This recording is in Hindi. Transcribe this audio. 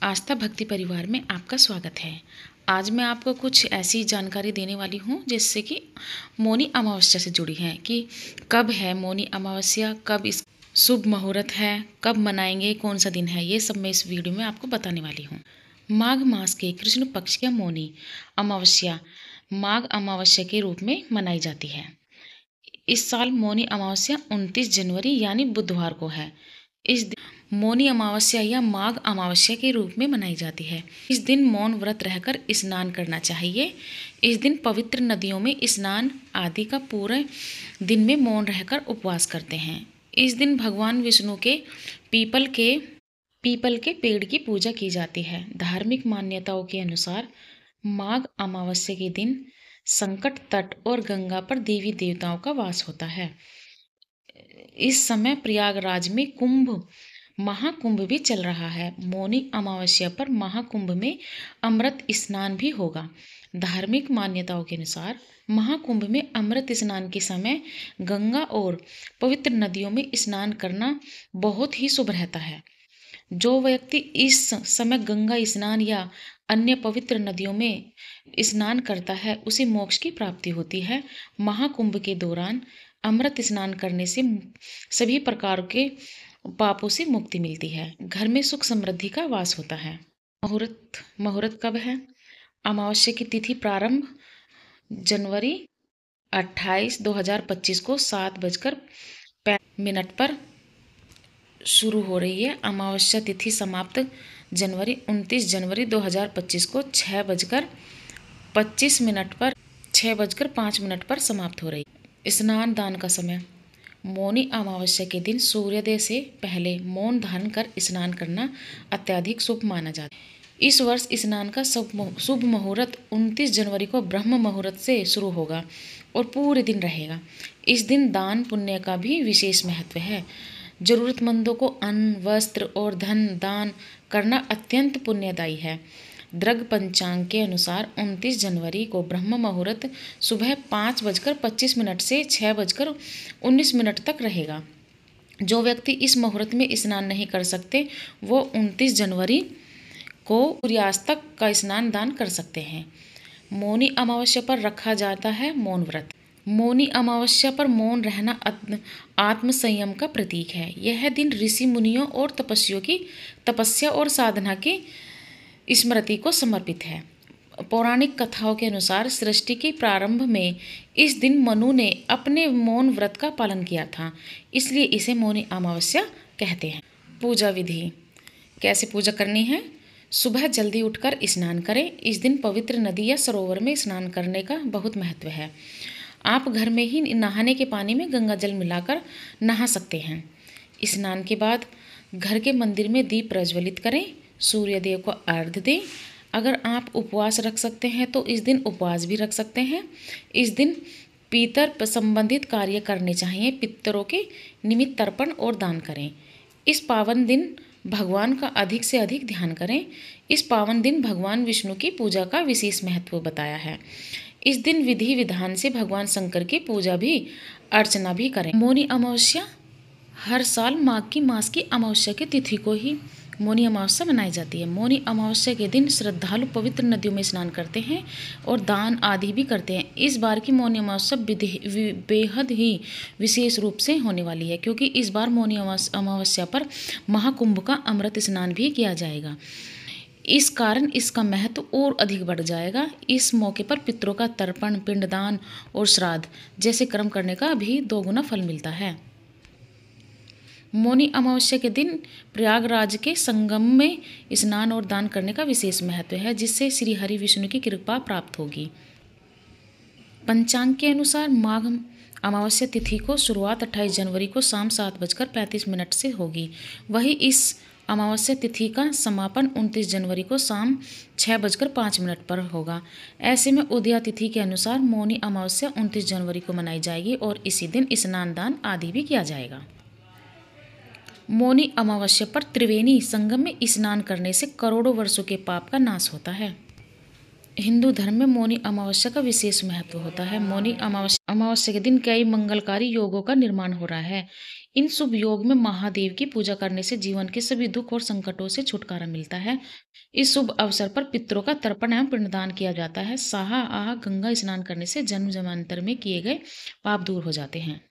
आस्था भक्ति परिवार में आपका स्वागत है। आज मैं आपको कुछ ऐसी जानकारी देने वाली हूँ जिससे कि मौनी अमावस्या से जुड़ी है कि कब है मौनी अमावस्या, कब इस शुभ मुहूर्त है, कब मनाएंगे, कौन सा दिन है, ये सब मैं इस वीडियो में आपको बताने वाली हूँ। माघ मास के कृष्ण पक्ष की मौनी अमावस्या माघ अमावस्या के रूप में मनाई जाती है। इस साल मौनी अमावस्या 29 जनवरी यानी बुधवार को है। इस दिन मौनी अमावस्या या माघ अमावस्या के रूप में मनाई जाती है। इस दिन मौन व्रत रहकर स्नान करना चाहिए। इस दिन पवित्र नदियों में स्नान आदि का पूरे दिन में मौन रहकर उपवास करते हैं। इस दिन भगवान विष्णु के पीपल के पेड़ की पूजा की जाती है। धार्मिक मान्यताओं के अनुसार माघ अमावस्या के दिन संकट तट और गंगा पर देवी देवताओं का वास होता है। इस समय प्रयागराज में महाकुंभ भी चल रहा है। मौनी अमावस्या पर महाकुंभ में अमृत स्नान भी होगा। धार्मिक मान्यताओं के अनुसार महाकुंभ में अमृत स्नान के समय गंगा और पवित्र नदियों में स्नान करना बहुत ही शुभ रहता है। जो व्यक्ति इस समय गंगा स्नान या अन्य पवित्र नदियों में स्नान करता है उसे मोक्ष की प्राप्ति होती है। महाकुंभ के दौरान अमृत स्नान करने से सभी प्रकार के पापों से मुक्ति मिलती है। घर में सुख समृद्धि का वास होता है। मुहूर्त कब है? अमावस्या की तिथि प्रारंभ जनवरी 28, 2025 को 7:05 पर शुरू हो रही है। अमावस्या तिथि समाप्त 29 जनवरी 2025 को 6:05 पर समाप्त हो रही है। स्नान दान का समय मौनी अमावस्या के दिन सूर्योदय से पहले मौन धारण कर स्नान करना अत्यधिक शुभ माना जाता है। इस वर्ष स्नान का शुभ मुहूर्त 29 जनवरी को ब्रह्म मुहूर्त से शुरू होगा और पूरे दिन रहेगा। इस दिन दान पुण्य का भी विशेष महत्व है। जरूरतमंदों को अन्न, वस्त्र और धन दान करना अत्यंत पुण्यदायी है। दृग पंचांग के अनुसार 29 जनवरी को ब्रह्म मुहूर्त सुबह 5:25 से 6:19 तक रहेगा। जो व्यक्ति इस मुहूर्त में स्नान नहीं कर सकते वो 29 जनवरी को सूर्यास्त तक का स्नान दान कर सकते हैं। मौनी अमावस्या पर रखा जाता है मौन व्रत। मौनी अमावस्या पर मौन रहना आत्म संयम का प्रतीक है। यह दिन ऋषि मुनियों और तपस्वियों की तपस्या और साधना की स्मृति को समर्पित है। पौराणिक कथाओं के अनुसार सृष्टि के प्रारंभ में इस दिन मनु ने अपने मौन व्रत का पालन किया था, इसलिए इसे मौनी अमावस्या कहते हैं। पूजा विधि कैसे पूजा करनी है? सुबह जल्दी उठकर स्नान करें। इस दिन पवित्र नदी या सरोवर में स्नान करने का बहुत महत्व है। आप घर में ही नहाने के पानी में गंगा जल मिलाकर नहा सकते हैं। स्नान के बाद घर के मंदिर में दीप प्रज्वलित करें। सूर्यदेव को अर्घ्य दें। अगर आप उपवास रख सकते हैं तो इस दिन उपवास भी रख सकते हैं। इस दिन पितर संबंधित कार्य करने चाहिए। पितरों के निमित्त तर्पण और दान करें। इस पावन दिन भगवान का अधिक से अधिक ध्यान करें। इस पावन दिन भगवान विष्णु की पूजा का विशेष महत्व बताया है। इस दिन विधि विधान से भगवान शंकर की पूजा भी अर्चना भी करें। मौनी अमावस्या हर साल माघ की मास की अमावस्या की तिथि को ही मौनी अमावस्या मनाई जाती है। मौनी अमावस्या के दिन श्रद्धालु पवित्र नदियों में स्नान करते हैं और दान आदि भी करते हैं। इस बार की मौनी अमावस्या बेहद ही विशेष रूप से होने वाली है क्योंकि इस बार मौनी अमावस्या पर महाकुंभ का अमृत स्नान भी किया जाएगा। इस कारण इसका महत्व और अधिक बढ़ जाएगा। इस मौके पर पितरों का तर्पण, पिंडदान और श्राद्ध जैसे कर्म करने का भी 2 गुना फल मिलता है। मौनी अमावस्या के दिन प्रयागराज के संगम में स्नान और दान करने का विशेष महत्व है जिससे श्री हरि विष्णु की कृपा प्राप्त होगी। पंचांग के अनुसार माघ अमावस्या तिथि को शुरुआत 28 जनवरी को शाम 7:35 से होगी। वही इस अमावस्या तिथि का समापन 29 जनवरी को शाम 6:05 पर होगा। ऐसे में उदया तिथि के अनुसार मौनी अमावस्या 29 जनवरी को मनाई जाएगी और इसी दिन स्नान दान आदि भी किया जाएगा। मौनी अमावस्या पर त्रिवेणी संगम में स्नान करने से करोड़ों वर्षों के पाप का नाश होता है। हिंदू धर्म में मौनी अमावस्या का विशेष महत्व होता है। मौनी अमावस्या के दिन कई मंगलकारी योगों का निर्माण हो रहा है। इन शुभ योग में महादेव की पूजा करने से जीवन के सभी दुख और संकटों से छुटकारा मिलता है। इस शुभ अवसर पर पितरों का तर्पण एवं पिंडदान किया जाता है। साहा आह गंगा स्नान करने से जन्म जन्मांतर में किए गए पाप दूर हो जाते हैं।